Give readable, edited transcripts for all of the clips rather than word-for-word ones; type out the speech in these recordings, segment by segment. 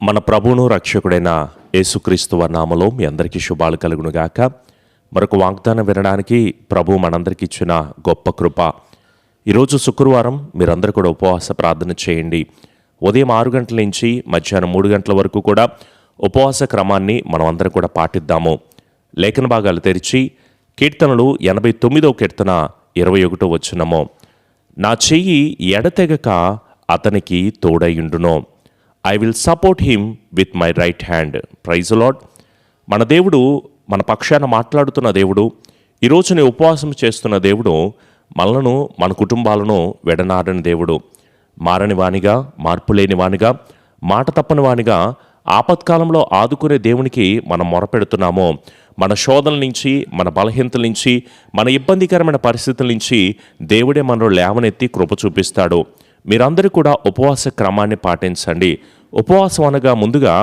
మన ప్రభువును రక్షకుడైన యేసుక్రీస్తు వారి నామములో మీ అందరికీ శుభాలు కలుగునుగాక. మరొక వాగ్దానం వినడానికి ప్రభు మనందరికీ ఇచ్చిన గొప్ప కృప. ఈరోజు శుక్రవారం మీరందరూ కూడా ఉపవాస ప్రార్థన చేయండి. ఉదయం 6 గంటల నుంచి మధ్యాహ్నం 3 గంటల వరకు కూడా ఉపవాస క్రమాన్ని మనం అందరం కూడా పాటిద్దాము. లేఖన భాగాలు తెరిచి కీర్తనలు 89వ కీర్తన 21వ వచనము, నా చెయ్యి ఎడతెగక అతనికి తోడయుండును, I will support him with my right hand. Praise Lord. మన దేవుడు మన పక్షాన మాట్లాడుతున్న దేవుడు, ఈరోజు నీ ఉపవాసం చేస్తున్న దేవుడు, మనలను మన కుటుంబాలను వెడనాడని దేవుడు. మారని వానిగా, మార్పు లేని వానిగా, మాట తప్పని వానిగా, ఆపత్కాలంలో ఆదుకునే దేవునికి మనం మొరపెడుతున్నాము. మన శోధనల నుంచి, మన బలహీనతల నుంచి, మన ఇబ్బందికరమైన పరిస్థితుల నుంచి దేవుడే మనలో లేవనెత్తి కృప చూపిస్తాడు. మీరందరూ కూడా ఉపవాస క్రమాన్ని పాటించండి. ఉపవాసం అనగా ముందుగా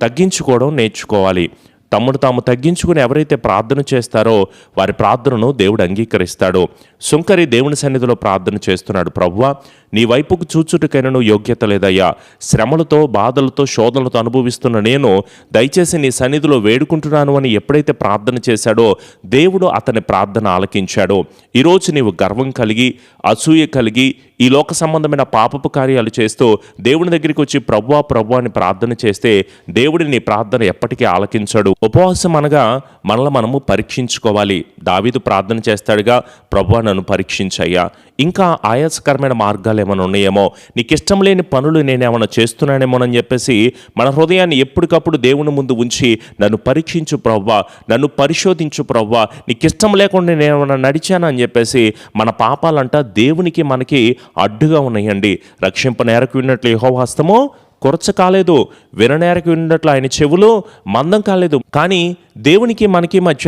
తగ్గించుకోవడం నేర్చుకోవాలి. తమను తాము తగ్గించుకుని ఎవరైతే ప్రార్థన చేస్తారో వారి ప్రార్థనను దేవుడు అంగీకరిస్తాడు. సుంకరి దేవుని సన్నిధిలో ప్రార్థన చేస్తున్నాడు, ప్రభువా నీ వైపుకు చూచుటకైనను యోగ్యత లేదయ్యా, శ్రమలతో బాధలతో శోధనలతో అనుభవిస్తున్న నేను దయచేసి నీ సన్నిధిలో వేడుకుంటున్నాను అని ఎప్పుడైతే ప్రార్థన చేశాడో దేవుడు అతని ప్రార్థన ఆలకించాడు. ఈరోజు నీవు గర్వం కలిగి, అసూయ కలిగి, ఈ లోక సంబంధమైన పాపపు కార్యాలు చేస్తూ దేవుని దగ్గరికి వచ్చి ప్రభువా ప్రభువా అని ప్రార్థన చేస్తే దేవుడి నీ ప్రార్థన ఎప్పటికీ ఆలకించాడు. ఉపవాసం అనగా మనల్ని మనము పరీక్షించుకోవాలి. దావీదు ప్రార్థన చేస్తాడుగా, ప్రభువా నన్ను పరీక్షించయ్యా, ఇంకా ఆయాసకరమైన మార్గాలు ఏమైనా ఉన్నాయేమో, నీకు ఇష్టం లేని పనులు నేనేమైనా చేస్తున్నానేమోనని చెప్పేసి మన హృదయాన్ని ఎప్పటికప్పుడు దేవుని ముందు ఉంచి నన్ను పరీక్షించు ప్రభువా, నన్ను పరిశోధించు ప్రభువా, నీకు ఇష్టం లేకుండా నేనేమైనా నడిచాను అని చెప్పేసి మన పాపాలంట దేవునికి మనకి అడ్డుగా ఉన్నాయండి. రక్షింప నేరకు విన్నట్లు యెహోవా హస్తము కొరచ కాలేదు, విననేరకు విన్నట్లు ఆయన చెవులు మందం కాలేదు. కానీ దేవునికి మనకి మధ్య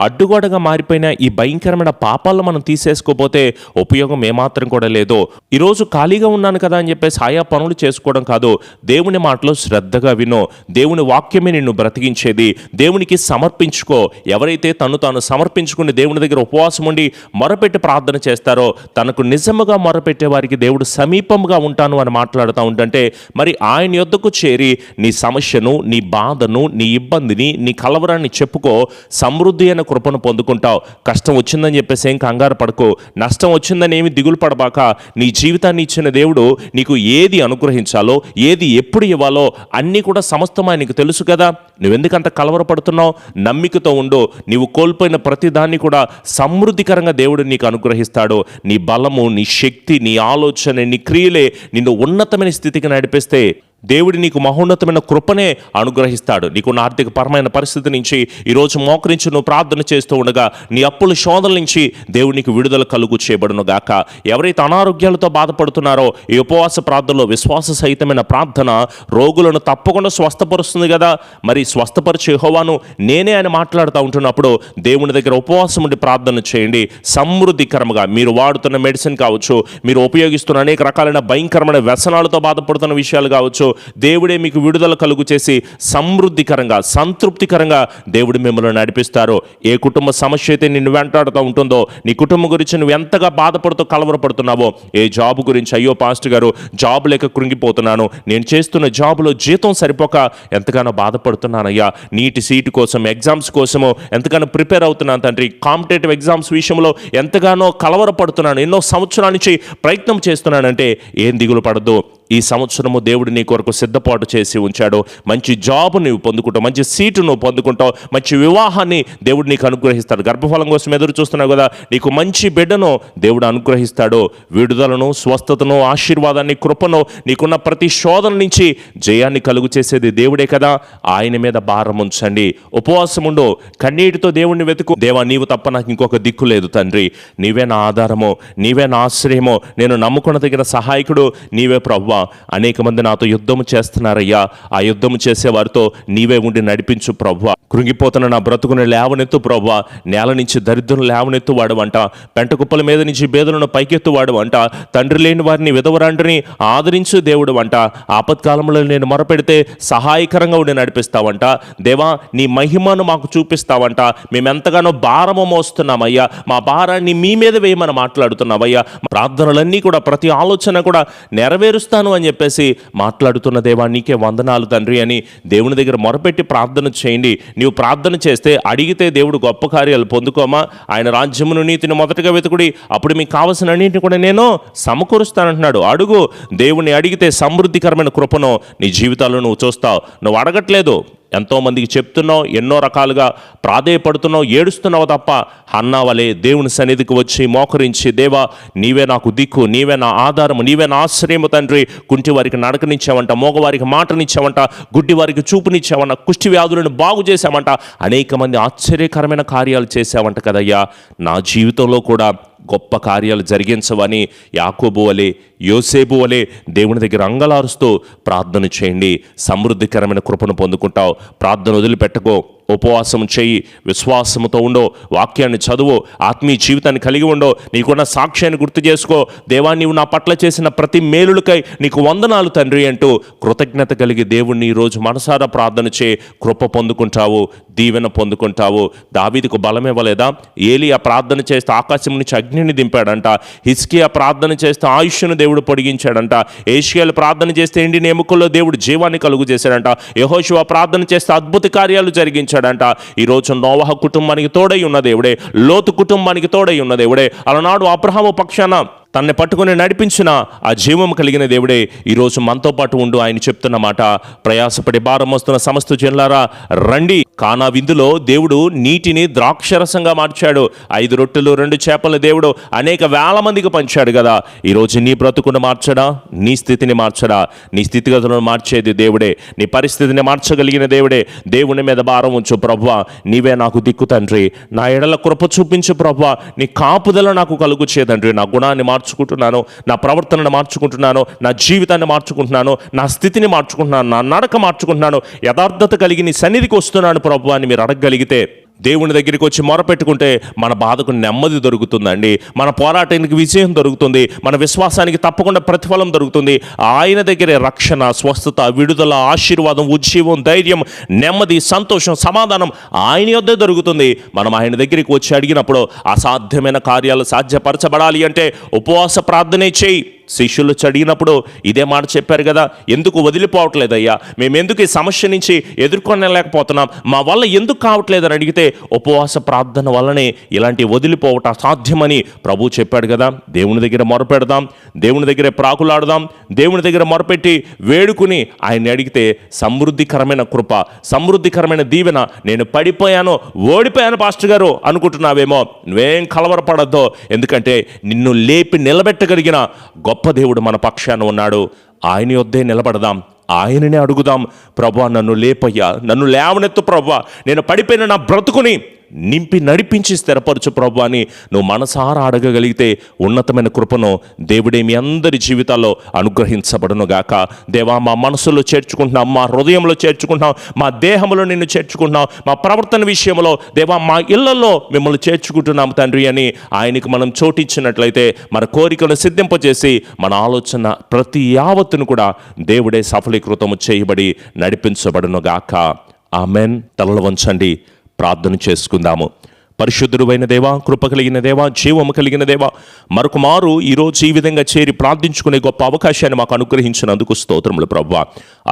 అడ్డుగోడగా మారిపోయిన ఈ భయంకరమైన పాపాలను మనం తీసేసుకోపోతే ఉపయోగం ఏమాత్రం కూడా లేదు. ఈరోజు ఖాళీగా ఉన్నాను కదా అని చెప్పేసి ఆయా పనులు చేసుకోవడం కాదు, దేవుని మాటలో శ్రద్ధగా వినో, దేవుని వాక్యమే నిన్ను బ్రతికించేది. దేవునికి సమర్పించుకో. ఎవరైతే తను తాను సమర్పించుకుని దేవుని దగ్గర ఉపవాసం ఉండి మొరపెట్టి ప్రార్థన చేస్తారో తనకు నిజముగా మొరపెట్టే వారికి దేవుడు సమీపంగా ఉంటాను అని మాట్లాడుతూ ఉంటుంటే, మరి ఆయన యొద్దకు చేరి నీ సమస్యను, నీ బాధను, నీ ఇబ్బందిని, నీ కలవరాన్ని చెప్పుకో, సమృద్ధి అయిన కృపను పొందుకుంటావు. కష్టం వచ్చిందని చెప్పేసి ఏం కంగారు పడకో, నష్టం వచ్చిందని ఏమి దిగులు పడబాక. నీ జీవితాన్ని ఇచ్చిన దేవుడు నీకు ఏది అనుగ్రహించాలో, ఏది ఎప్పుడు ఇవ్వాలో అన్నీ కూడా సమస్తం ఆయనకు తెలుసు కదా. నువ్వెందుకంత కలవరపడుతున్నావు? నమ్మికతో ఉండు. నీవు కోల్పోయిన ప్రతి దాన్ని కూడా సమృద్ధికరంగా దేవుడు నీకు అనుగ్రహిస్తాడు. నీ బలము, నీ శక్తి, నీ ఆలోచన, నీ క్రియలే నిన్ను ఉన్నతమైన స్థితికి నడిపిస్తే దేవుడు నీకు మహోన్నతమైన కృపనే అనుగ్రహిస్తాడు. నీకున్న ఆర్థిక పరమైన పరిస్థితి నుంచి ఈరోజు మోకరించి నువ్వు ప్రార్థన చేస్తూ ఉండగా నీ అప్పుల శోధనల నుంచి దేవుడు నీకు విడుదల కలుగు చేయబడును గాక. ఎవరైతే అనారోగ్యాలతో బాధపడుతున్నారో ఈ ఉపవాస ప్రార్థనలో విశ్వాస సహితమైన ప్రార్థన రోగులను తప్పకుండా స్వస్థపరుస్తుంది కదా. మరి స్వస్థపరిచే యెహోవాను నేనే అని మాట్లాడుతూ ఉంటున్నప్పుడు దేవుని దగ్గర ఉపవాసం ఉండి ప్రార్థన చేయండి. సమృద్ధికరంగా మీరు వాడుతున్న మెడిసిన్ కావచ్చు, మీరు ఉపయోగిస్తున్న అనేక రకాలైన భయంకరమైన వ్యసనాలతో బాధపడుతున్న విషయాలు కావచ్చు, దేవుడే మీకు విడుదల కలుగు చేసి సమృద్ధికరంగా, సంతృప్తికరంగా దేవుడు మిమ్మల్ని నడిపిస్తారు. ఏ కుటుంబ సమస్య అయితే నిన్ను వెంటాడుతూ ఉంటుందో, నీ కుటుంబం గురించి నువ్వు ఎంతగా బాధపడుతూ కలవరపడుతున్నావో, ఏ జాబ్ గురించి అయ్యో పాస్టర్ గారు జాబ్ లేక కృంగిపోతున్నాను, నేను చేస్తున్న జాబులో జీతం సరిపోక ఎంతగానో బాధపడుతున్నానయ్యా, నీటి సీటు కోసం, ఎగ్జామ్స్ కోసమో ఎంతగానో ప్రిపేర్ అవుతున్నాను తండ్రి, కాంపిటేటివ్ ఎగ్జామ్స్ విషయంలో ఎంతగానో కలవరపడుతున్నాను, ఎన్నో సంవత్సరాల నుంచి ప్రయత్నం చేస్తున్నానంటే ఏం దిగులు పడద్దు. ఈ సంవత్సరము దేవుడు నీ కొరకు సిద్ధపాటు చేసి ఉంచాడు. మంచి జాబ్ నువ్వు పొందుకుంటావు, మంచి సీటు నువ్వు పొందుకుంటావు, మంచి వివాహాన్ని దేవుడు నీకు అనుగ్రహిస్తాడు. గర్భఫలం కోసం ఎదురు చూస్తున్నావు కదా, నీకు మంచి బిడ్డను దేవుడు అనుగ్రహిస్తాడు. విడుదలను, స్వస్థతను, ఆశీర్వాదాన్ని, కృపను, నీకున్న ప్రతి శోధన నుంచి జయాన్ని కలుగు చేసేది దేవుడే కదా. ఆయన మీద భారం ఉంచండి. ఉపవాసం ఉండు. కన్నీటితో దేవుణ్ణి వెతుకు. దేవా నీవు తప్ప నాకు ఇంకొక దిక్కు లేదు తండ్రి, నీవే నా ఆధారము, నీవే నా ఆశ్రయము, నేను నమ్ముకున్న దగ్గర సహాయకుడు నీవే ప్రభువా. అనేక మంది నాతో యుద్ధము చేస్తున్నారయ్యా, ఆ యుద్ధము చేసేవారితో నీవే ఉండి నడిపించు ప్రభువా. కృంగిపోతున్న నా బ్రతుకుని లేవనెత్తు ప్రభువా. నేల నుంచి దరిద్రం లేవనెత్తు వాడు అంట, పెంట కుప్పల మీద నుంచి బేదలను పైకెత్తు వాడు అంట, తండ్రి లేని వారిని విధవరాండ్రిని ఆదరించు దేవుడు అంట, ఆపత్కాలంలో నేను మొరపెడితే సహాయకరంగా ఉండి నడిపిస్తావంట. దేవా నీ మహిమను మాకు చూపిస్తావంట. మేమెంతగానో భారము మోస్తున్నామయ్యా, మా భారాన్ని మీ మీద వేయమని మాట్లాడుతున్నావయ్యా. ప్రార్థనలన్నీ కూడా, ప్రతి ఆలోచన కూడా నెరవేరుస్తాను చేస్తాను అని చెప్పేసి మాట్లాడుతున్న దేవా నీకే వందనాలు తండ్రి అని దేవుని దగ్గర మొరపెట్టి ప్రార్థన చేయండి. నీవు ప్రార్థన చేస్తే అడిగితే దేవుడు గొప్ప కార్యాలు పొందుకోమా. ఆయన రాజ్యమును నీతిని మొదటగా వెతుకుడి, అప్పుడు మీకు కావలసిన అన్నింటిని కూడా నేను సమకూరుస్తానంటున్నాడు. అడుగు, దేవుని అడిగితే సమృద్ధికరమైన కృపను నీ జీవితాల్లో నువ్వు చూస్తావు. నువ్వు అడగట్లేదు, ఎంతోమందికి చెప్తున్నావు, ఎన్నో రకాలుగా ప్రాధేయపడుతున్నావు, ఏడుస్తున్నావు తప్ప హన్నా వలె దేవుని సన్నిధికి వచ్చి మోకరించి, దేవా నీవే నాకు దిక్కు, నీవే నా ఆధారము, నీవే నా ఆశ్రయము తండ్రి. కుంటి వారికి నడకనిచ్చావంట, మోగవారికి మాటనిచ్చావంట, గుడ్డి వారికి చూపునిచ్చావంట, కుష్టి వ్యాధులను బాగు చేశావంట, అనేక మంది ఆశ్చర్యకరమైన కార్యాలు చేశావంట కదయ్యా. నా జీవితంలో కూడా గొప్ప కార్యాలు జరిగించవని యాకోబు వలె, యోసేపు వలె దేవుని దగ్గర అంగలారుస్తూ ప్రార్థన చేయండి. సమృద్ధికరమైన కృపను పొందుకుంటావు. ప్రార్థన వదిలిపెట్టుకో, ఉపవాసం చేయి, విశ్వాసముతో ఉండో, వాక్యాన్ని చదువు, ఆత్మీయ జీవితాన్ని కలిగి ఉండో, నీకున్న సాక్ష్యాన్ని గుర్తు చేసుకో. దేవా నీవు నా పట్ల చేసిన ప్రతి మేలులకై నీకు వందనాలు తండ్రి అంటూ కృతజ్ఞత కలిగి దేవుణ్ణి ఈరోజు మనసారా ప్రార్థన చేయి. కృప పొందుకుంటావు, దీవెన పొందుకుంటావు. దావీదుకు బలం ఇవ్వలేదా? ఏలియా ప్రార్థన చేస్తే ఆకాశం నుంచి అగ్నిని దింపాడంట. హిజ్కియా ప్రార్థన చేస్తే ఆయుష్ను దేవుడు పొడిగించాడంట. ఏషియాలు ప్రార్థన చేస్తే ఎండిన ఎముకల్లో దేవుడు జీవాన్ని కలుగు చేశాడంట. యెహోషువ ప్రార్థన చేస్తే అద్భుత కార్యాలు జరిగించాడంట. ఈరోజు నోవహ కుటుంబానికి తోడై ఉన్న దేవుడే, లోతు కుటుంబానికి తోడై ఉన్న దేవుడే, అలనాడు అబ్రహాము పక్షాన తన్ను పట్టుకుని నడిపించిన ఆ జీవం కలిగిన దేవుడే ఈరోజు మనతో పాటు ఉండు. ఆయన చెప్తున్న మాట, ప్రయాసపడి భారం వస్తున్న సమస్త జనులారా రండి. కానా విందులో దేవుడు నీటిని ద్రాక్షరసంగా మార్చాడు. 5 రొట్టెలు 2 చేపల దేవుడు అనేక వేల మందికి పంచాడు కదా. ఈరోజు నీ బ్రతుకును మార్చడా? నీ స్థితిని మార్చడా? నీ స్థితిగతులను మార్చేది దేవుడే, నీ పరిస్థితిని మార్చగలిగిన దేవుడే. దేవుని మీద భారం ఉంచు. ప్రభువా నీవే నాకు దిక్కు తండ్రి, నా ఎడల కృప చూపించు ప్రభువా, నీ కాపుదల నాకు కలుగు చేయండి. నా గుణాన్ని మార్చుకుంటున్నాను, నా ప్రవర్తనను మార్చుకుంటున్నాను, నా జీవితాన్ని మార్చుకుంటున్నాను, నా స్థితిని మార్చుకుంటున్నాను, నా నడక మార్చుకుంటున్నాను, యథార్థత కలిగి నీ సన్నిధికి వస్తున్నాను ప్రభు అని మీరు అడగగలిగితే, దేవుని దగ్గరికి వచ్చి మొరపెట్టుకుంటే మన బాధకు నెమ్మది దొరుకుతుందండి. మన పోరాటానికి విజయం దొరుకుతుంది. మన విశ్వాసానికి తప్పకుండా ప్రతిఫలం దొరుకుతుంది. ఆయన దగ్గరే రక్షణ, స్వస్థత, విడుదల, ఆశీర్వాదం, ఉజ్జీవం, ధైర్యం, నెమ్మది, సంతోషం, సమాధానం ఆయన యొద్దే దొరుకుతుంది. మనం ఆయన దగ్గరికి వచ్చి అడిగినప్పుడు అసాధ్యమైన కార్యాలు సాధ్యపరచబడాలి అంటే ఉపవాస ప్రార్థనే చేయి. శిష్యులు చడిగినప్పుడు ఇదే మాట చెప్పారు కదా, ఎందుకు వదిలిపోవట్లేదయ్యా, మేము ఎందుకు ఈ సమస్య నుంచి ఎదుర్కొనలేకపోతున్నాం, మా వల్ల ఎందుకు కావట్లేదని అడిగితే ఉపవాస ప్రార్థన వల్లనే ఇలాంటి వదిలిపోవటం సాధ్యమని ప్రభు చెప్పాడు కదా. దేవుని దగ్గర మొరపెడదాం, దేవుని దగ్గర ప్రాకులాడదాం, దేవుని దగ్గర మొరపెట్టి వేడుకుని ఆయన్ని అడిగితే సమృద్ధికరమైన కృప, సమృద్ధికరమైన దీవెన. నేను పడిపోయాను, ఓడిపోయాను పాస్టర్ గారు అనుకుంటున్నావేమో, నువ్వేం కలవరపడద్దో. ఎందుకంటే నిన్ను లేపి నిలబెట్టగలిగిన గొప్ప దేవుడు మన పక్షాన ఉన్నాడు. ఆయన యొద్దే నిలబడదాం, ఆయననే అడుగుదాం. ప్రభువా నన్ను లేపయ్యా, నన్ను లేవనెత్తు ప్రభువా, నేను పడిపోయిన నా బ్రతుకుని నింపి నడిపించి స్థిరపరచు ప్రభు అని నువ్వు మనసారా అడగగలిగితే ఉన్నతమైన కృపను దేవుడే మీ అందరి జీవితాల్లో అనుగ్రహించబడును గాక. దేవా మా మనసులో చేర్చుకుంటున్నాం, మా హృదయంలో చేర్చుకుంటున్నాం, మా దేహంలో నిన్ను చేర్చుకుంటున్నాం, మా ప్రవర్తన విషయంలో దేవా మా ఇళ్లలో మిమ్మల్ని చేర్చుకుంటున్నాం తండ్రి అని ఆయనకి మనం చోటిచ్చినట్లయితే మన కోరికను సిద్ధింపజేసి మన ఆలోచన ప్రతి యావత్తును కూడా దేవుడే సఫలీకృతము చేయబడి నడిపించబడును గాక. ఆమెన్. తలలు వంచండి, ప్రార్థన చేసుకుందాము. పరిశుద్ధుడైన దేవా, కృప కలిగిన దేవా, జీవము కలిగిన దేవా, మరొక మారు ఈరోజు ఈ విధంగా చేరి ప్రార్థించుకునే గొప్ప అవకాశాన్ని మాకు అనుగ్రహించినందుకు స్తోత్రములు ప్రభువా.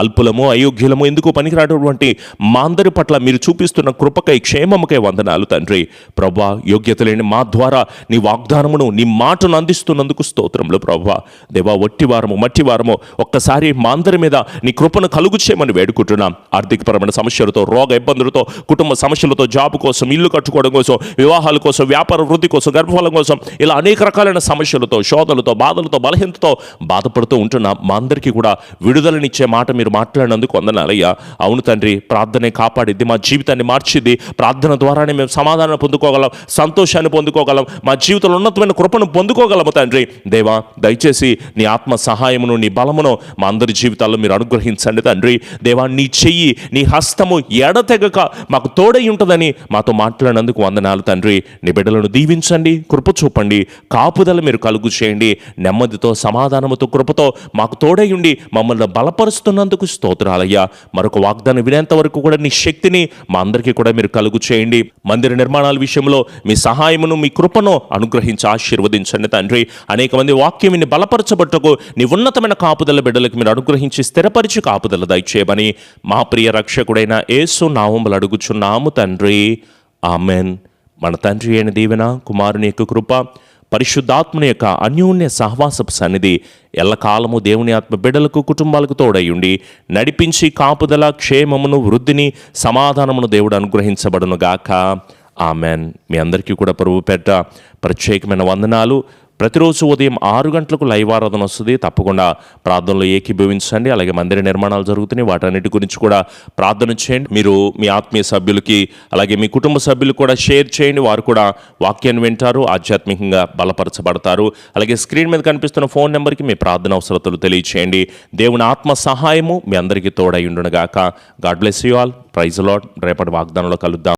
అల్పులము, అయోగ్యులము, ఎందుకు పనికిరానటువంటి మా అందరి పట్ల మీరు చూపిస్తున్న కృపకై, క్షేమముకై వందనాలు తండ్రి. ప్రభువా యోగ్యత లేని మా ద్వారా నీ వాగ్దానమును, నీ మాటను అందిస్తున్నందుకు స్తోత్రములు ప్రభువా. దేవా ఒట్టివారము, మట్టివారము, ఒక్కసారి మా అందరి మీద నీ కృపను కలుగు చేయమని వేడుకుంటున్నాం. ఆర్థికపరమైన సమస్యలతో, రోగ ఇబ్బందులతో, కుటుంబ సమస్యలతో, జాబు కోసం, ఇల్లు కట్టుకోవడం కోసం, వివాహాల కోసం, వ్యాపార వృద్ధి కోసం, గర్భఫలం కోసం, ఇలా అనేక రకాలైన సమస్యలతో, శోధనలతో, బాధలతో, బలహీనతతో బాధపడుతూ ఉంటున్న మా అందరికీ కూడా విడుదలనిచ్చే మాట మీరు మాట్లాడినందుకు వందనాలయ్యా. అవును తండ్రి, ప్రార్థనే కాపాడిద్ది, మా జీవితాన్ని మార్చిద్ది. ప్రార్థన ద్వారానే మేము సమాధానం పొందుకోగలం, సంతోషాన్ని పొందుకోగలం, మా జీవితంలో ఉన్నతమైన కృపను పొందుకోగలము తండ్రి. దేవా దయచేసి నీ ఆత్మ సహాయమును, నీ బలమును మా అందరి జీవితాల్లో మీరు అనుగ్రహించండి తండ్రి. దేవా నీ చెయ్యి, నీ హస్తము ఎడతెగక మాకు తోడై ఉంటుందని మాతో మాట్లాడినందుకు వందనాలు. వందనాలు తండ్రి. నీ బిడ్డలను దీవించండి, కృప చూపండి, కాపుదల మీరు కలుగు చేయండి. నెమ్మదితో, సమాధానముతో, కృపతో మాకు తోడై ఉండి మమ్మల్ని బలపరుస్తున్నందుకు స్తోత్రాలయ్యా. మరొక వాగ్దానం వినేంత వరకు కూడా నీ శక్తిని మా అందరికీ కూడా మీరు కలుగు చేయండి. మందిర నిర్మాణాల విషయంలో మీ సహాయమును, మీ కృపను అనుగ్రహించి ఆశీర్వదించండి తండ్రి. అనేక మంది వాక్యం విని బలపరచబట్టకు నీ ఉన్నతమైన కాపుదల బిడ్డలకు మీరు అనుగ్రహించి స్థిరపరిచి కాపుదల దయచేయమని మా ప్రియ రక్షకుడైన యేసు నామములో అడుగుచున్నాము తండ్రి. ఆమెన్. మన తండ్రి అయిన దీవెన, కుమారుని యొక్క కృప, పరిశుద్ధాత్మని యొక్క అన్యోన్య సహవాసపు సన్నిధి ఎల్లకాలము దేవుని ఆత్మ బిడ్డలకు, కుటుంబాలకు తోడయుండి నడిపించి కాపుదల, క్షేమమును, వృద్ధిని, సమాధానమును దేవుడు అనుగ్రహించబడును గాక. ఆమెన్. మీ అందరికీ కూడా ప్రభువు పేరిట ప్రత్యేకమైన వందనాలు. ప్రతిరోజు ఉదయం 6 గంటలకు లైవ్ ఆరాధన వస్తుంది. తప్పకుండా ప్రార్థనలో ఏకీభవించండి. అలాగే మందిర నిర్మాణాలు జరుగుతున్నాయి, వాటన్నిటి గురించి కూడా ప్రార్థన చేయండి. మీరు మీ ఆత్మీయ సభ్యులకి, అలాగే మీ కుటుంబ సభ్యులు కూడా షేర్ చేయండి. వారు కూడా వాక్యాన్ని వింటారు, ఆధ్యాత్మికంగా బలపరచబడతారు. అలాగే స్క్రీన్ మీద కనిపిస్తున్న ఫోన్ నెంబర్కి మీ ప్రార్థన అవసరతలు తెలియచేయండి. దేవుని ఆత్మ సహాయము మీ అందరికీ తోడై ఉండును గాక. God bless you all. Praise Lord. రేపటి వాగ్దానంలో కలుద్దాం.